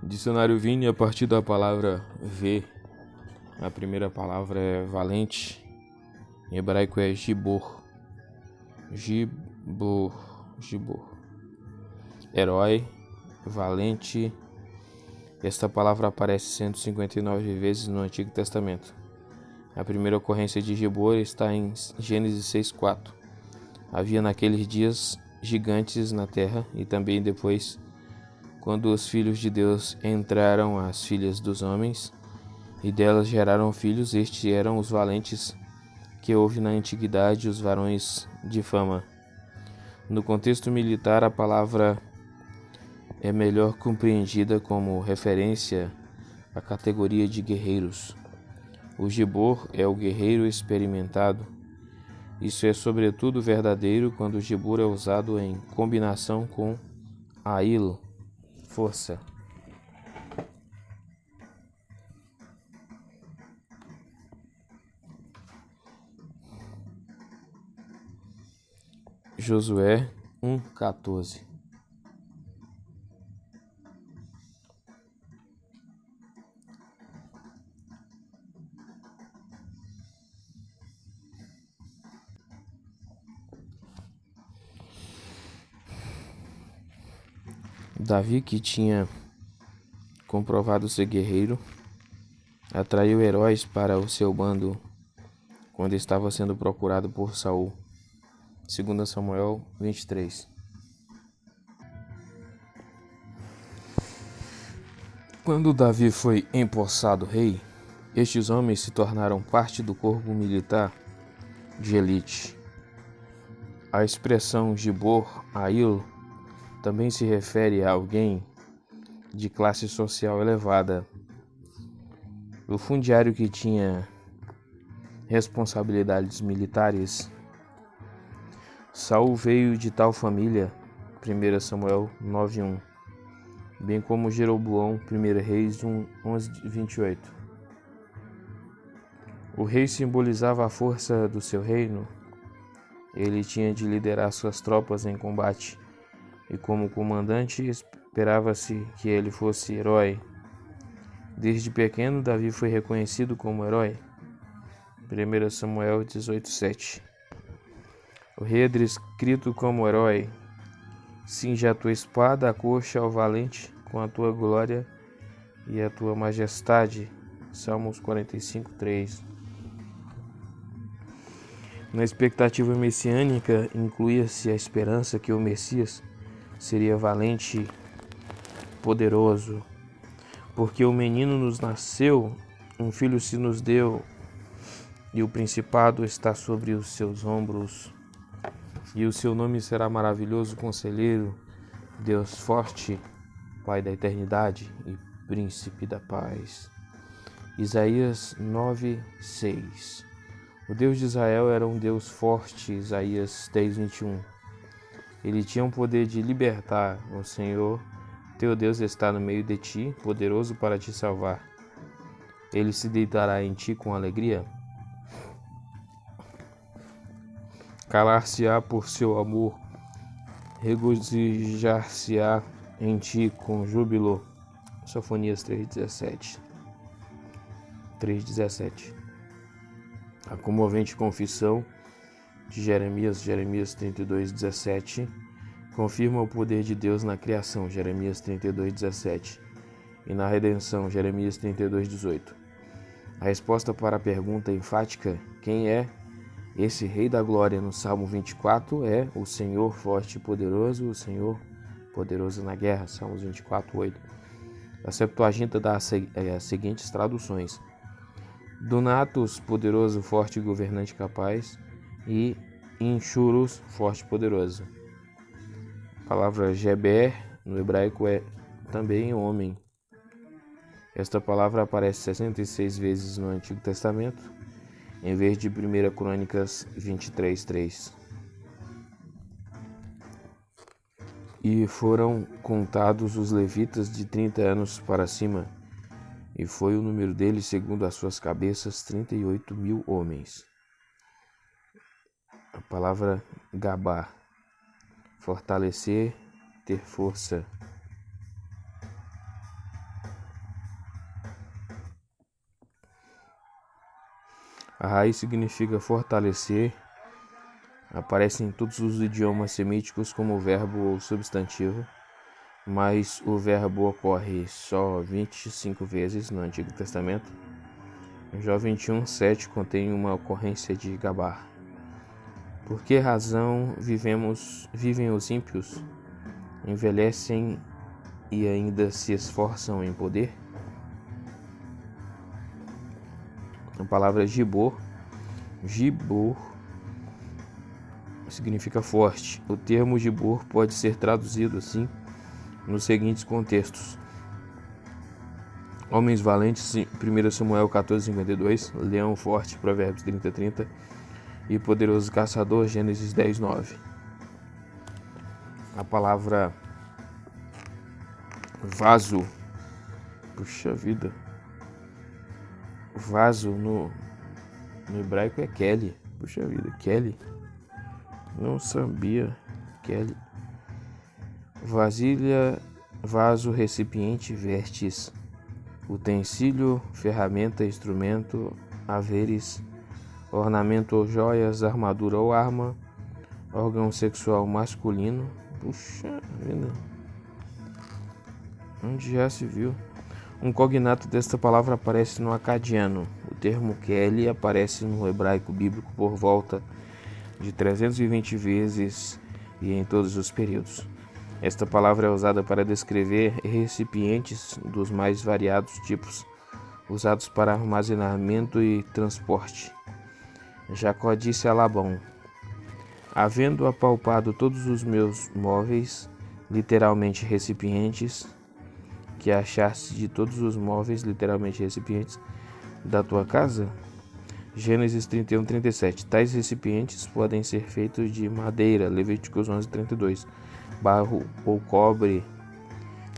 Dicionário Vini, a partir da palavra ver, a primeira palavra é valente, em hebraico é gibor, gibor, herói, valente. Esta palavra aparece 159 vezes no Antigo Testamento. A primeira ocorrência de Gibor está em Gênesis 6:4. Havia naqueles dias gigantes na terra, e também depois, quando os filhos de Deus entraram as filhas dos homens, e delas geraram filhos, estes eram os valentes que houve na antiguidade, os varões de fama. No contexto militar, a palavra é melhor compreendida como referência à categoria de guerreiros. O gibor é o guerreiro experimentado. Isso é sobretudo verdadeiro quando o gibor é usado em combinação com ail, força. Josué 1:14. Davi, que tinha comprovado ser guerreiro, atraiu heróis para o seu bando quando estava sendo procurado por Saul. 2 Samuel 23. Quando Davi foi empossado rei, estes homens se tornaram parte do corpo militar de elite. A expressão Gibor Ail também se refere a alguém de classe social elevada. O fundiário que tinha responsabilidades militares. Saul veio de tal família, 1 Samuel 9:1, bem como Jeroboão, 1 Reis 11:28. O rei simbolizava a força do seu reino. Ele tinha de liderar suas tropas em combate, e como comandante esperava-se que ele fosse herói. Desde pequeno, Davi foi reconhecido como herói. 1 Samuel 18:7. O rei é descrito como herói. Cinge a tua espada, a coxa ao valente, com a tua glória e a tua majestade. Salmos 45:3. Na expectativa messiânica, incluía-se a esperança que o Messias seria valente, poderoso, porque o menino nos nasceu, um filho se nos deu, e o principado está sobre os seus ombros, e o seu nome será maravilhoso Conselheiro, Deus forte, Pai da eternidade e Príncipe da paz. Isaías 9:6. O Deus de Israel era um Deus forte, Isaías 10:21. Ele tinha o poder de libertar. O Senhor, teu Deus, está no meio de ti, poderoso para te salvar. Ele se deitará em ti com alegria. Calar-se-á por seu amor, regozijar-se-á em ti com júbilo. Sofonias 3:17. A comovente confissão de Jeremias 32:17, confirma o poder de Deus na criação, Jeremias 32:17, e na redenção, Jeremias 32:18. A resposta para a pergunta enfática, quem é esse Rei da Glória, no Salmo 24, é o Senhor forte e poderoso, o Senhor poderoso na guerra, Salmos 24:8. A Septuaginta dá as seguintes traduções: Donatus, poderoso, forte, governante capaz, e Inchurus, forte e poderoso. A palavra Geber, no hebraico, é também homem. Esta palavra aparece 66 vezes no Antigo Testamento, em vez de 1 Crônicas 23:3. E foram contados os levitas de 30 anos para cima, e foi o número deles, segundo as suas cabeças, 38.000 homens. A palavra Gabá, fortalecer, ter força. A raiz significa fortalecer, aparece em todos os idiomas semíticos como verbo ou substantivo, mas o verbo ocorre só 25 vezes no Antigo Testamento. Jó 21:7 contém uma ocorrência de gabar. Por que razão vivem os ímpios, envelhecem e ainda se esforçam em poder? A palavra gibor significa forte. O termo gibor pode ser traduzido assim nos seguintes contextos: homens valentes, 1 Samuel 14:52, leão forte, Provérbios 30:30, e poderoso caçador, Gênesis 10:9. A palavra vaso, puxa vida, vaso no hebraico é Kelly, puxa vida, Kelly, não sabia, Kelly. Vasilha, vaso, recipiente, vestes, utensílio, ferramenta, instrumento, haveres, ornamento ou joias, armadura ou arma, órgão sexual masculino. Puxa vida, onde já se viu? Um cognato desta palavra aparece no acadiano. O termo Kelly aparece no hebraico bíblico por volta de 320 vezes e em todos os períodos. Esta palavra é usada para descrever recipientes dos mais variados tipos, usados para armazenamento e transporte. Jacó disse a Labão: havendo apalpado todos os meus móveis, literalmente recipientes, que achaste de todos os móveis, literalmente recipientes, da tua casa? Gênesis 31:37. Tais recipientes podem ser feitos de madeira, Levíticos 11:32, barro ou cobre,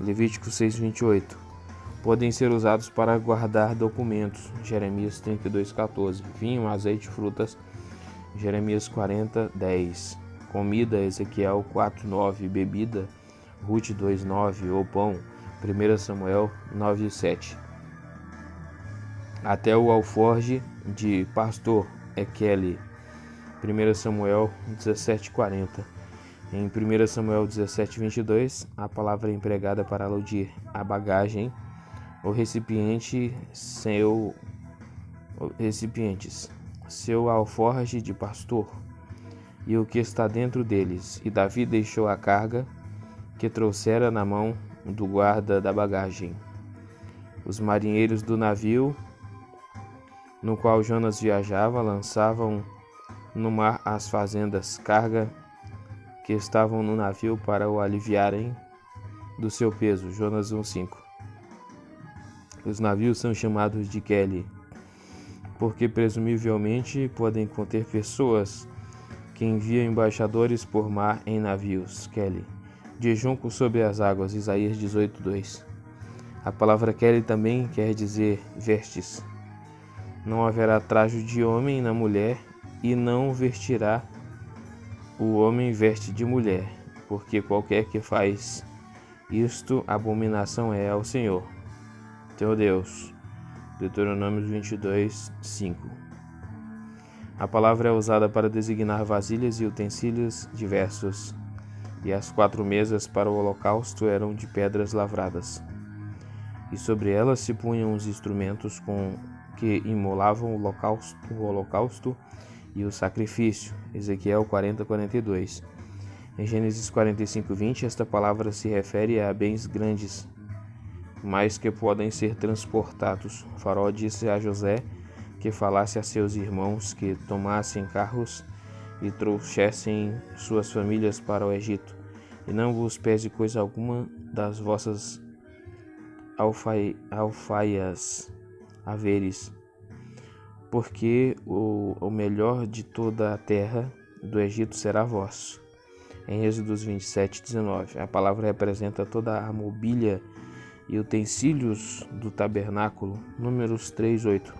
Levíticos 6:28. Podem ser usados para guardar documentos, Jeremias 32:14. Vinho, azeite, frutas, Jeremias 40:10. Comida, Ezequiel 4:9. Bebida, Ruth 2:9. Ou pão, 1 Samuel 9:7. Até o alforge de pastor é Kelly, 1 Samuel 17:40. Em 1 Samuel 17:22, a palavra é empregada para aludir à bagagem, o recipientes, seu alforge de pastor, e o que está dentro deles. E Davi deixou a carga que trouxera na mão do guarda da bagagem. Os marinheiros do navio no qual Jonas viajava lançavam no mar as fazendas carga que estavam no navio para o aliviarem do seu peso. Jonas 1:5. Os navios são chamados de Kelly, porque presumivelmente podem conter pessoas que enviam embaixadores por mar em navios. Kelly. De junco sobre as águas, Isaías 18:2. A palavra Kelly também quer dizer vestes. Não haverá trajo de homem na mulher, e não vestirá o homem veste de mulher, porque qualquer que faz isto, abominação é ao Senhor teu Deus. Deuteronômio 22:5. A palavra é usada para designar vasilhas e utensílios diversos, e as 4 mesas para o holocausto eram de pedras lavradas, e sobre elas se punham os instrumentos com que imolavam o holocausto e o sacrifício. Ezequiel 40:42. Em Gênesis 45:20, esta palavra se refere a bens grandes, mas que podem ser transportados. O faraó disse a José que falasse a seus irmãos que tomassem carros e trouxessem suas famílias para o Egito, e não vos pese coisa alguma das vossas alfaias, haveres, porque o melhor de toda a terra do Egito será vosso. Em Êxodos 27:19, a palavra representa toda a mobília e utensílios do tabernáculo. Números 3:8.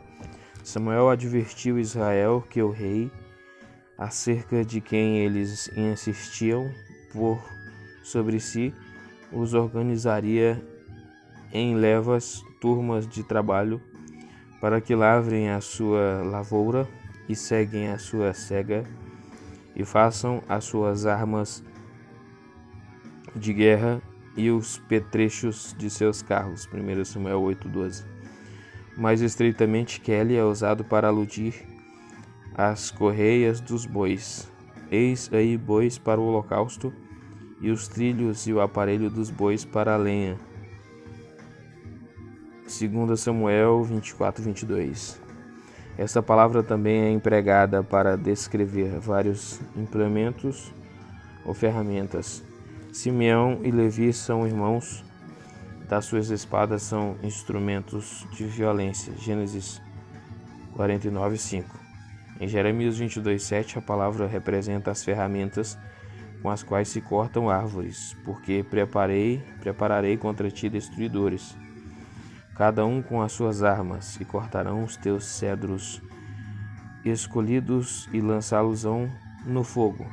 Samuel advertiu Israel que o rei, acerca de quem eles insistiam por sobre si, os organizaria em levas, turmas de trabalho, para que lavrem a sua lavoura e seguem a sua cega, e façam as suas armas de guerra e os petrechos de seus carros. 1 Samuel 8:12. Mais estreitamente, Kelly é usado para aludir às correias dos bois. Eis aí bois para o holocausto, e os trilhos e o aparelho dos bois para a lenha. 2 Samuel 24:22. Esta palavra também é empregada para descrever vários implementos ou ferramentas. Simeão e Levi são irmãos, das suas espadas são instrumentos de violência. Gênesis 49:5. Em Jeremias 22:7, a palavra representa as ferramentas com as quais se cortam árvores, porque prepararei contra ti destruidores, cada um com as suas armas, e cortarão os teus cedros escolhidos e lançá-los-ão no fogo.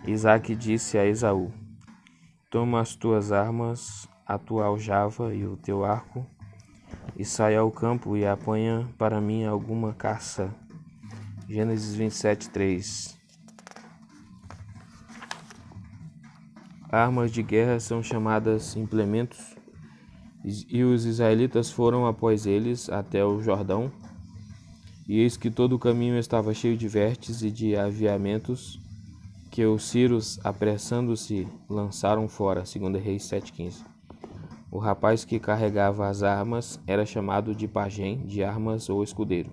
Isaque disse a Esaú: toma as tuas armas, a tua aljava e o teu arco, e sai ao campo e apanha para mim alguma caça. Gênesis 27:3. Armas de guerra são chamadas implementos, e os israelitas foram após eles até o Jordão, e eis que todo o caminho estava cheio de vertes e de aviamentos, que os sírios, apressando-se, lançaram fora. 2 Reis 7:15. O rapaz que carregava as armas era chamado de pajem de armas ou escudeiro.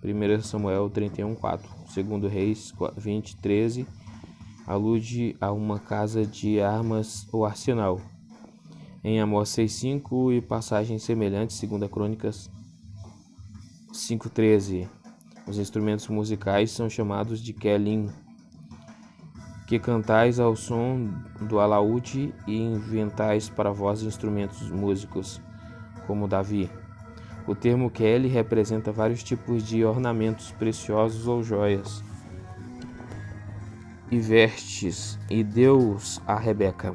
1 Samuel 31:4. 2 Reis 20:13 alude a uma casa de armas ou arsenal. Em Amós 6:5 e passagens semelhantes, 2 Crônicas 5:13. Os instrumentos musicais são chamados de kelim, que cantais ao som do alaúde e inventais para vós instrumentos músicos, como Davi. O termo Kelly representa vários tipos de ornamentos preciosos ou joias e vestes, e deu-os a Rebeca.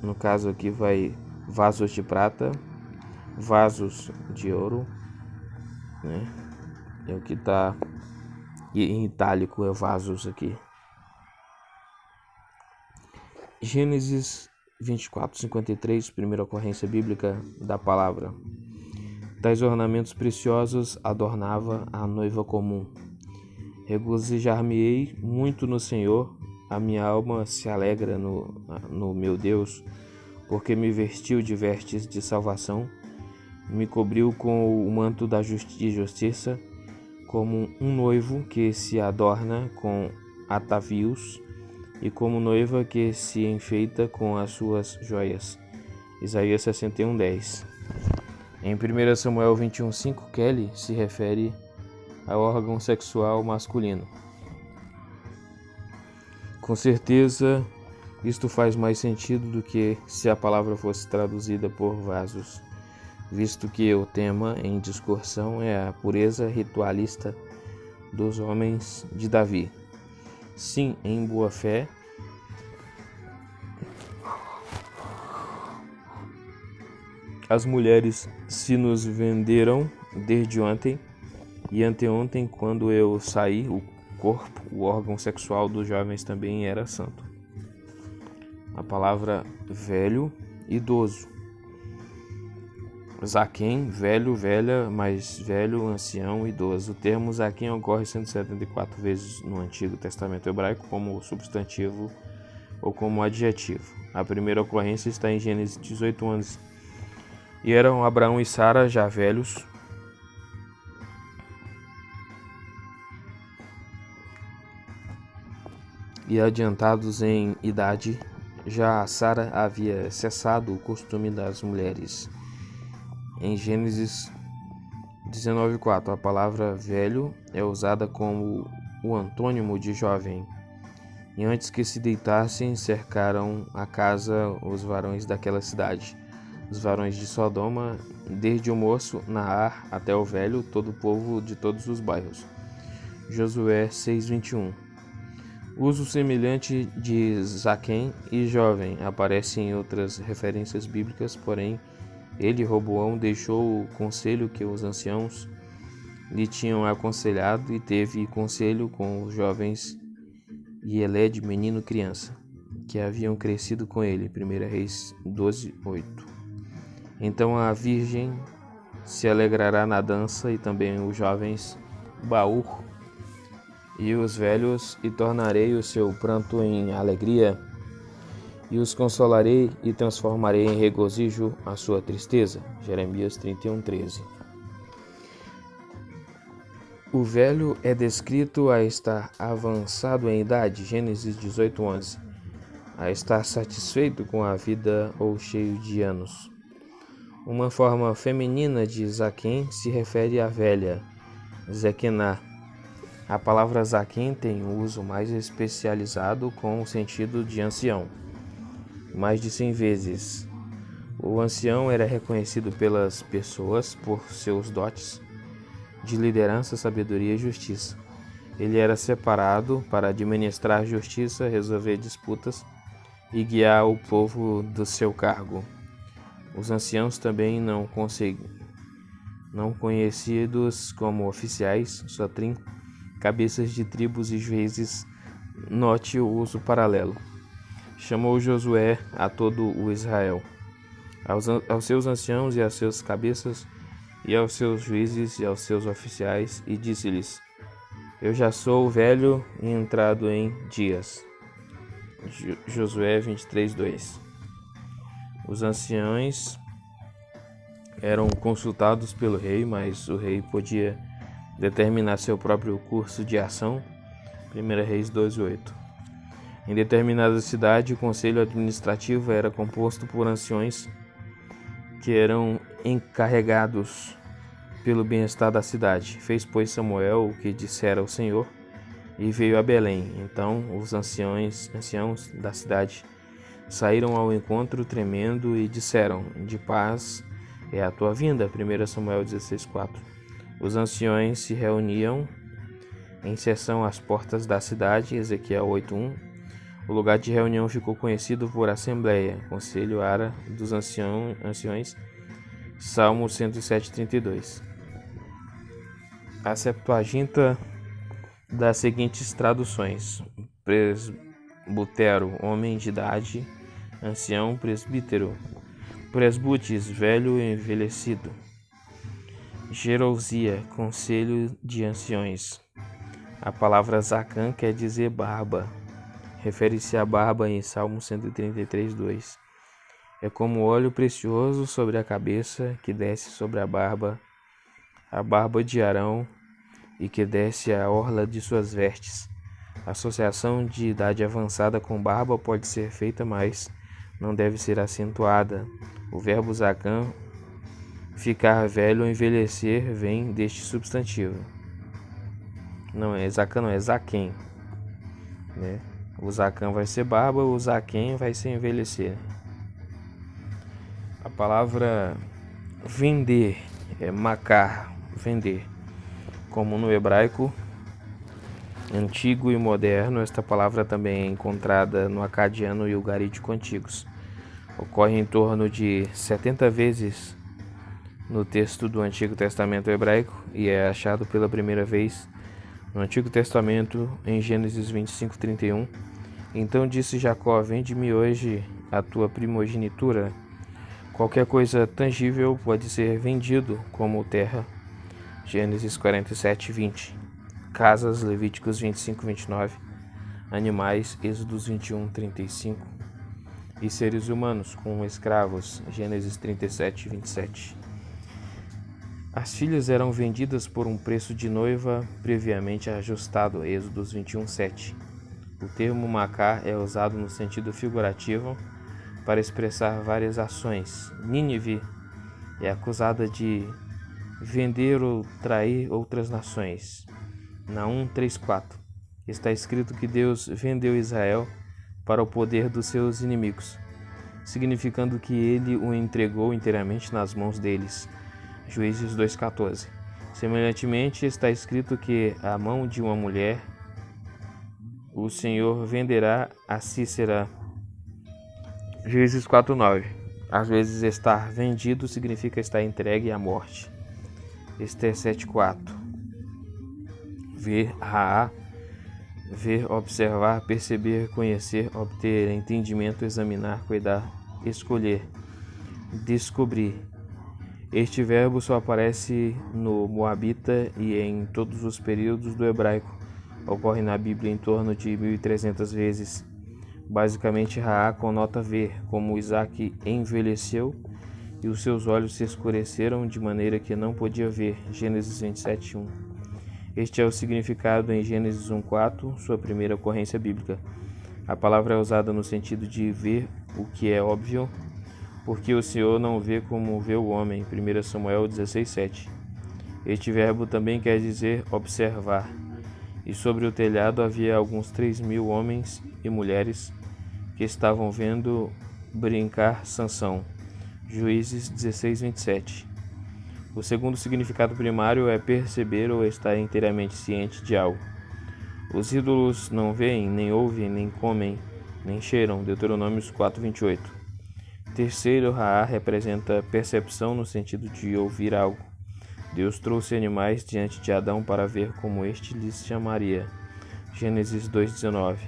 No caso aqui vai vasos de prata, vasos de ouro, né? É o que está em itálico, é vasos aqui. Gênesis 24:53, primeira ocorrência bíblica da palavra. Tais ornamentos preciosos adornava a noiva comum. Regozijar-me-ei muito no Senhor, a minha alma se alegra no meu Deus, porque me vestiu de vestes de salvação, me cobriu com o manto da justiça, como um noivo que se adorna com atavios, e como noiva que se enfeita com as suas joias. Isaías 61:10. Em 1 Samuel 21:5, Kelly se refere ao órgão sexual masculino. Com certeza, isto faz mais sentido do que se a palavra fosse traduzida por vasos, visto que o tema em discussão é a pureza ritualista dos homens de Davi. Sim, em boa fé, as mulheres se nos venderam desde ontem e anteontem, quando eu saí, o corpo, o órgão sexual dos jovens também era santo. A palavra velho, idoso. Zaquém, velho, velha, mais velho, ancião, idoso. O termo Zaquém ocorre 174 vezes no Antigo Testamento hebraico como substantivo ou como adjetivo. A primeira ocorrência está em Gênesis 18:11. E eram Abraão e Sara já velhos, e adiantados em idade. Já Sara havia cessado o costume das mulheres. Em Gênesis 19:4, a palavra velho é usada como o antônimo de jovem. E antes que se deitassem, cercaram a casa os varões daquela cidade, os varões de Sodoma, desde o moço, Naar, até o velho, todo o povo de todos os bairros. Josué 6:21. Uso semelhante de Zaquém e jovem aparece em outras referências bíblicas, porém Ele, Roboão, deixou o conselho que os anciãos lhe tinham aconselhado e teve conselho com os jovens e Eled, menino criança, que haviam crescido com ele. 1 Reis 12:8. Então a virgem se alegrará na dança, e também os jovens Baur e os velhos, e tornarei o seu pranto em alegria, e os consolarei e transformarei em regozijo a sua tristeza. Jeremias 31:13. O velho é descrito a estar avançado em idade. Gênesis 18:11. A estar satisfeito com a vida ou cheio de anos. Uma forma feminina de Zaquim se refere à velha, Zequená. A palavra Zaquim tem um uso mais especializado com o sentido de ancião, mais de 100 vezes. O ancião era reconhecido pelas pessoas por seus dotes de liderança, sabedoria e justiça. Ele era separado para administrar justiça, resolver disputas e guiar o povo do seu cargo. Os anciãos também não conhecidos como oficiais, sotrim, cabeças de tribos e juízes. Note o uso paralelo. Chamou Josué a todo o Israel, aos seus anciãos e a seus cabeças, e aos seus juízes e aos seus oficiais, e disse-lhes: Eu já sou velho e entrado em dias. Josué 23:2. Os anciãos eram consultados pelo rei, mas o rei podia determinar seu próprio curso de ação. 1 Reis 12:8. Em determinada cidade, o conselho administrativo era composto por anciões que eram encarregados pelo bem-estar da cidade. Fez, pois, Samuel o que dissera o Senhor, e veio a Belém. Então os anciãos da cidade saíram ao encontro tremendo e disseram: De paz é a tua vinda. 1 Samuel 16:4. Os anciões se reuniam em sessão às portas da cidade. Ezequiel 8:1. O lugar de reunião ficou conhecido por Assembleia, Conselho Ara dos Anciões, Salmo 107:32. A Septuaginta dá as seguintes traduções: presbutero, homem de idade, ancião, presbítero, presbutes, velho e envelhecido, gerousia, conselho de anciões. A palavra Zacã quer dizer barba. Refere-se à barba em Salmo 133:2. É como óleo precioso sobre a cabeça, que desce sobre a barba de Arão, e que desce a orla de suas vestes. A associação de idade avançada com barba pode ser feita, mas não deve ser acentuada. O verbo Zacã, ficar velho ou envelhecer, vem deste substantivo. Não é Zacã, não é Zaquém, né? O Zacã vai ser barba, o Zaquém vai ser envelhecer. A palavra vender é macar, vender. Como no hebraico antigo e moderno, esta palavra também é encontrada no acadiano e ugarítico antigos. Ocorre em torno de 70 vezes no texto do Antigo Testamento hebraico e é achado pela primeira vez no Antigo Testamento em Gênesis 25:31. Então disse Jacó: Vende-me hoje a tua primogenitura. Qualquer coisa tangível pode ser vendido, como terra. Gênesis 47:20. Casas, Levíticos 25:29. Animais, Êxodos 21:35. E seres humanos, com escravos. Gênesis 37:27. As filhas eram vendidas por um preço de noiva previamente ajustado. Êxodos 21:7. O termo macar é usado no sentido figurativo para expressar várias ações. Nínive é acusada de vender ou trair outras nações. Naum 3:4. Está escrito que Deus vendeu Israel para o poder dos seus inimigos, significando que ele o entregou inteiramente nas mãos deles. Juízes 2:14. Semelhantemente, está escrito que a mão de uma mulher o Senhor venderá a Cícera. Juízes 4:9. Às vezes estar vendido significa estar entregue à morte. Ester 7,4. Ver, Raá. Ver, observar, perceber, conhecer, obter, entendimento, examinar, cuidar, escolher, descobrir. Este verbo só aparece no Moabita e em todos os períodos do hebraico. Ocorre na Bíblia em torno de 1.300 vezes. Basicamente, Raá conota ver, como Isaac envelheceu e os seus olhos se escureceram de maneira que não podia ver. Gênesis 27:1. Este é o significado em Gênesis 1:4, sua primeira ocorrência bíblica. A palavra é usada no sentido de ver o que é óbvio, porque o Senhor não vê como vê o homem. 1 Samuel 16:7. Este verbo também quer dizer observar. E sobre o telhado havia alguns 3.000 homens e mulheres que estavam vendo brincar Sansão. Juízes 16:27. O segundo significado primário é perceber ou estar inteiramente ciente de algo. Os ídolos não veem, nem ouvem, nem comem, nem cheiram. Deuteronômios 4:28. Terceiro, Raá representa percepção no sentido de ouvir algo. Deus trouxe animais diante de Adão para ver como este lhes chamaria. Gênesis 2:19.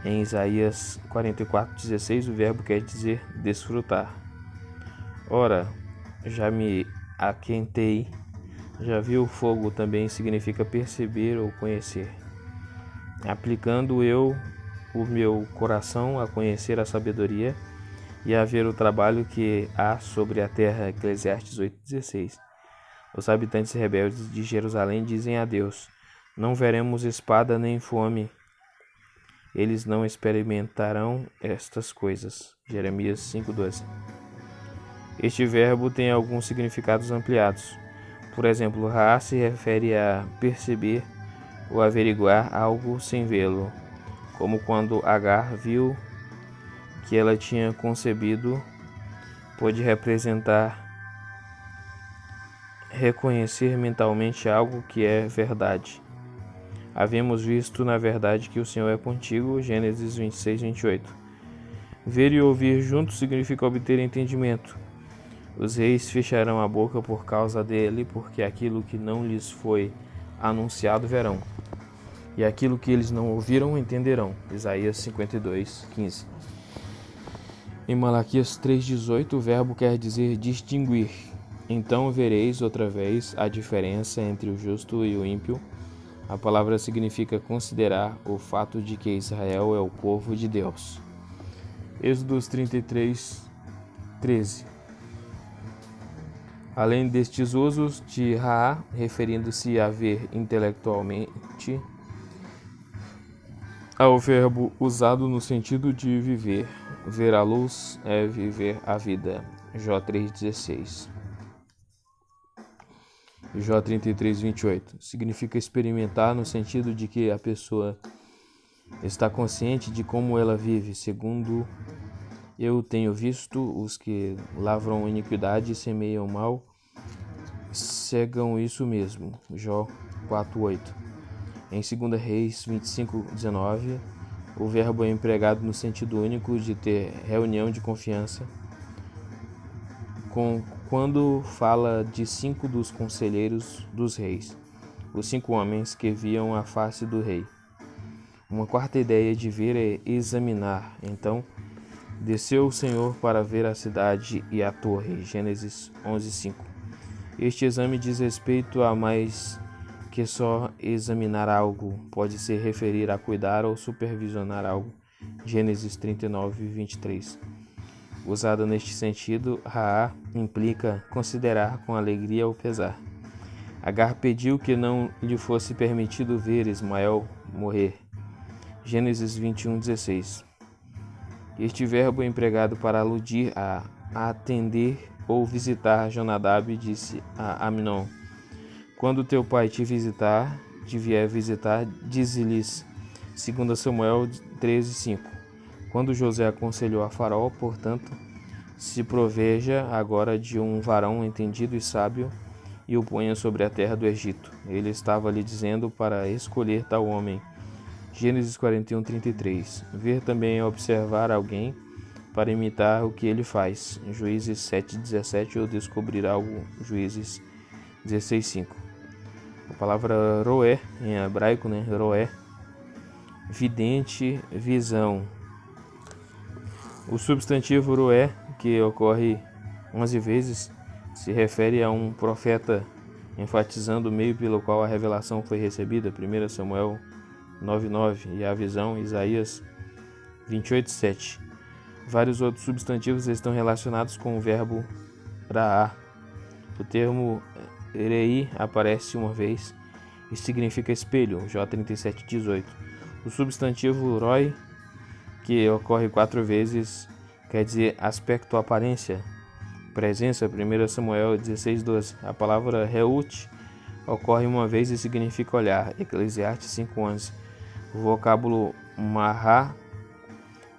Em Isaías 44:16, o verbo quer dizer desfrutar. Ora, já me aquentei, já vi o fogo também significa perceber ou conhecer. Aplicando eu o meu coração a conhecer a sabedoria e a ver o trabalho que há sobre a terra. Eclesiastes 8:16. Os habitantes rebeldes de Jerusalém dizem a Deus: não veremos espada nem fome. Eles não experimentarão estas coisas. Jeremias 5:12. Este verbo tem alguns significados ampliados. Por exemplo, Raá se refere a perceber ou averiguar algo sem vê-lo, como quando Agar viu que ela tinha concebido. Pode representar reconhecer mentalmente algo que é verdade. Havemos visto, na verdade, que o Senhor é contigo. Gênesis 26:28. Ver e ouvir juntos significa obter entendimento. Os reis fecharão a boca por causa dele, porque aquilo que não lhes foi anunciado verão, e aquilo que eles não ouviram entenderão. Isaías 52:15. Em Malaquias 3:18, o verbo quer dizer distinguir. Então vereis outra vez a diferença entre o justo e o ímpio. A palavra significa considerar o fato de que Israel é o povo de Deus. Êxodo 33:13. Além destes usos de Raá, referindo-se a ver intelectualmente, ao verbo usado no sentido de viver. Ver a luz é viver a vida. Jó 3:16. Jó 33:28. Significa experimentar no sentido de que a pessoa está consciente de como ela vive. Segundo eu tenho visto, os que lavram iniquidade e semeiam mal, cegam isso mesmo. Jó 4:8. Em 2 Reis 25:19, o verbo é empregado no sentido único de ter reunião de confiança, quando fala de 5 dos conselheiros dos reis, os 5 homens que viam a face do rei. Uma quarta ideia de ver é examinar. Então, desceu o Senhor para ver a cidade e a torre. Gênesis 11:5. Este exame diz respeito a mais que só examinar algo. Pode se referir a cuidar ou supervisionar algo. Gênesis 39:23. Usada neste sentido, Raá implica considerar com alegria ou pesar. Agar pediu que não lhe fosse permitido ver Ismael morrer. Gênesis 21:16. Este verbo é empregado para aludir a atender ou visitar. Jonadab disse a Aminon: quando teu pai te vier visitar, dize-lhes. 2 Samuel 13:5. Quando José aconselhou a Faraó, portanto, se proveja agora de um varão entendido e sábio e o ponha sobre a terra do Egito. Ele estava lhe dizendo para escolher tal homem. Gênesis 41:33. Ver também é observar alguém para imitar o que ele faz. Juízes 7:17 ou descobrir algo. Juízes 16:5. A palavra roé, em hebraico, roé, vidente, visão. O substantivo roé, que ocorre 11 vezes, se refere a um profeta, enfatizando o meio pelo qual a revelação foi recebida, 1 Samuel 9:9, e a visão, Isaías 28:7. Vários outros substantivos estão relacionados com o verbo raá. O termo rei aparece uma vez e significa espelho, Jó 37:18. O substantivo roi, que ocorre 4 vezes, quer dizer aspecto, aparência, presença, 1 Samuel 16:12. A palavra reut ocorre uma vez e significa olhar, Eclesiastes 5:11. O vocábulo mará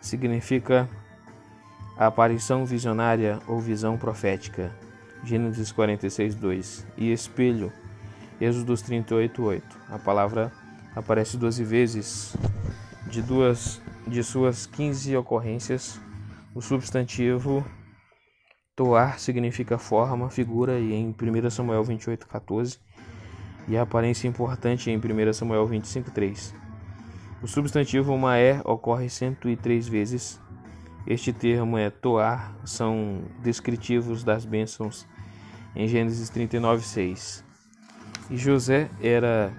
significa aparição visionária ou visão profética, Gênesis 46:2. E espelho, Êxodos 38:8. A palavra aparece 12 vezes. De suas 15 ocorrências, o substantivo toar significa forma, figura, e em 1 Samuel 28:14, e a aparência importante em 1 Samuel 25:3. O substantivo maé ocorre 103 vezes. Este termo toar, são descritivos das bênçãos em Gênesis 39:6. E José era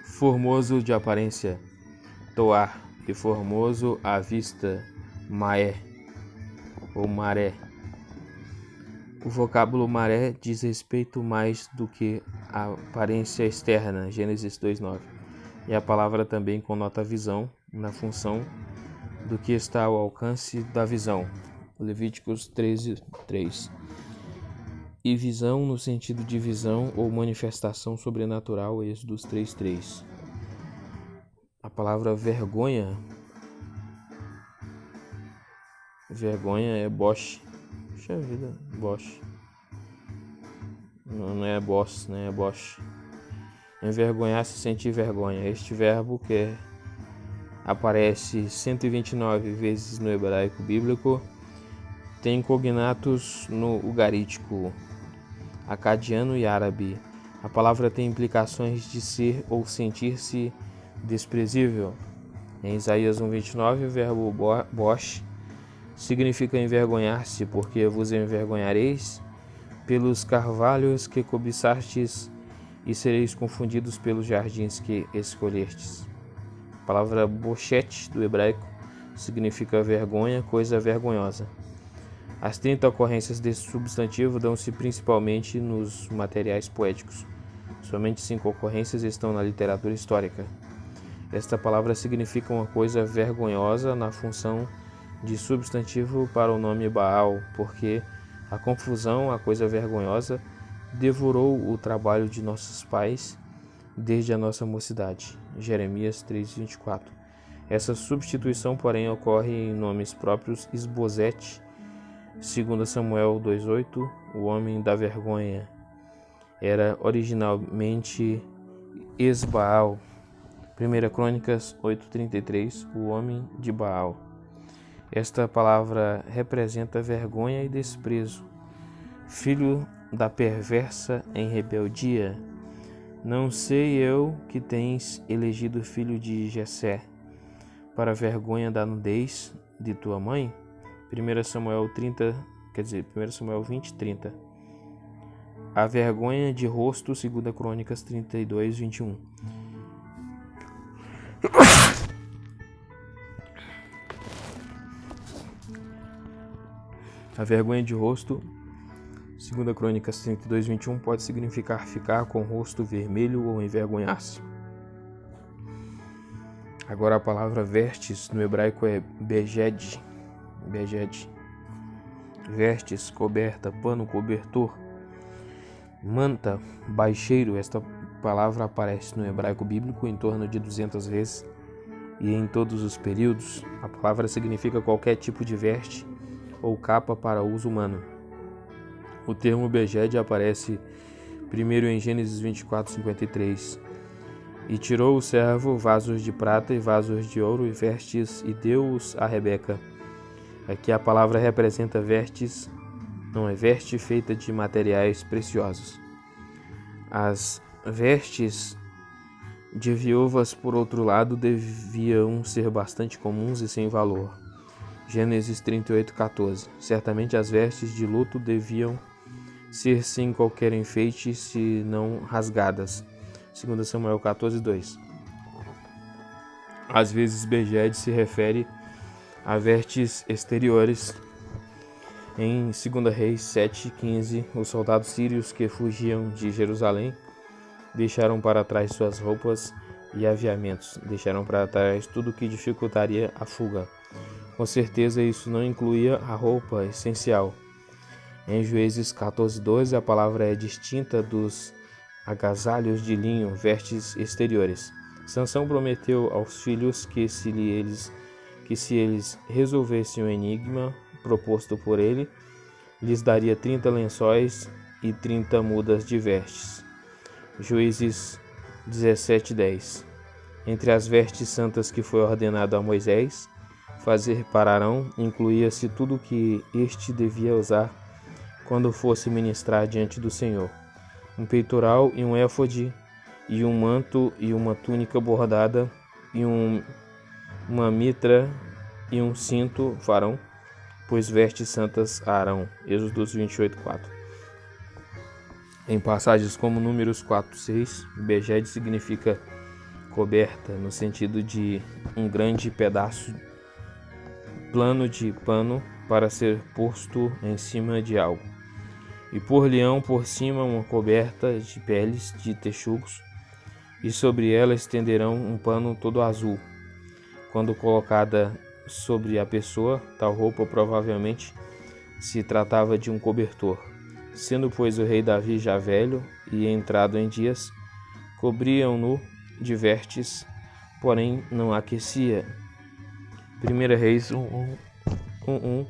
formoso de aparência, toar, e formoso à vista, maé ou maré. O vocábulo maré diz respeito mais do que a aparência externa, Gênesis 2:9. E a palavra também conota visão, na função do que está ao alcance da visão, Levíticos 13:3. E visão no sentido de visão ou manifestação sobrenatural, Êxodos 3:3. A palavra vergonha é bosh. Puxa vida, bosh. Não é boss, né? É bosh. Envergonhar-se, sentir vergonha. Este verbo, que aparece 129 vezes no hebraico bíblico, tem cognatos no ugarítico, acadiano e árabe. A palavra tem implicações de ser ou sentir-se desprezível. Em Isaías 1:29, o verbo bosh significa envergonhar-se, porque vos envergonhareis pelos carvalhos que cobiçastes e sereis confundidos pelos jardins que escolhestes. A palavra bochete, do hebraico, significa vergonha, coisa vergonhosa. As 30 ocorrências desse substantivo dão-se principalmente nos materiais poéticos. Somente 5 ocorrências estão na literatura histórica. Esta palavra significa uma coisa vergonhosa na função de substantivo para o nome Baal, porque a confusão, a coisa vergonhosa, devorou o trabalho de nossos pais desde a nossa mocidade. Jeremias 3:24. Essa substituição, porém, ocorre em nomes próprios. Esbozete, 2 Samuel 2:8, o homem da vergonha, era originalmente Esbaal. 1 Crônicas 8:33, o homem de Baal. Esta palavra representa vergonha e desprezo. Filho da perversa em rebeldia, não sei eu que tens elegido filho de Jessé, para a vergonha da nudez de tua mãe? 1 Samuel 20:30. A vergonha de rosto, 2 Crônicas 32:21. A vergonha de rosto, 2 Crônicas 32:21, pode significar ficar com o rosto vermelho ou envergonhar-se. Agora a palavra vestes no hebraico é beged. Vestes, coberta, pano, cobertor, manta, baixeiro. Esta palavra aparece no hebraico bíblico em torno de 200 vezes e em todos os períodos. A palavra significa qualquer tipo de veste ou capa para uso humano. O termo beged aparece primeiro em Gênesis 24:53. E tirou o servo vasos de prata e vasos de ouro e vestes e deu-os a Rebeca. Aqui a palavra representa vestes, não é veste feita de materiais preciosos. As vestes de viúvas, por outro lado, deviam ser bastante comuns e sem valor. Gênesis 38:14. Certamente as vestes de luto deviam ser sem qualquer enfeite, se não rasgadas. 2 Samuel 14:2. Às vezes Beged se refere a vestes exteriores. Em 2 Reis 7:15, os soldados sírios que fugiam de Jerusalém deixaram para trás suas roupas e aviamentos, deixaram para trás tudo que dificultaria a fuga. Com certeza isso não incluía a roupa essencial. Em Juízes 14:12, a palavra é distinta dos agasalhos de linho, vestes exteriores. Sansão prometeu aos filhos que se eles resolvessem o enigma proposto por ele, lhes daria 30 lençóis e 30 mudas de vestes. Juízes 17:10. Entre as vestes santas que foi ordenado a Moisés fazer para Arão, incluía-se tudo o que este devia usar quando fosse ministrar diante do Senhor: um peitoral e um éfode, e um manto e uma túnica bordada, e uma mitra e um cinto farão, pois vestes santas a Arão. Êxodo 28:4. Em passagens como Números 4:6, Beged significa coberta, no sentido de um grande pedaço plano de pano para ser posto em cima de algo, e por-lhe-ão por cima uma coberta de peles de texugos, e sobre ela estenderão um pano todo azul. Quando colocada sobre a pessoa, tal roupa provavelmente se tratava de um cobertor. Sendo, pois, o rei Davi já velho e entrado em dias, cobriam-no de vestes, porém não aquecia. 1 Reis 1:1.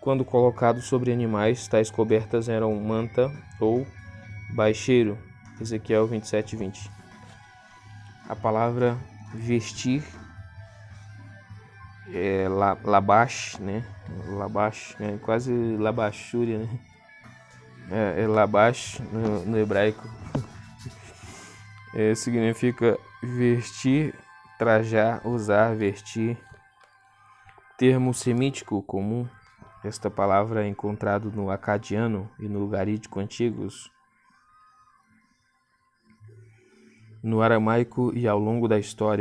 Quando colocado sobre animais, tais cobertas eram manta ou baixeiro. Ezequiel 27:20. A palavra vestir é labash, né? Labash, é quase labachúria, né? É labash no hebraico. Significa vestir, trajar, usar, vestir. Termo semítico comum. Esta palavra é encontrada no acadiano e no ugarítico antigos, no aramaico e ao longo da história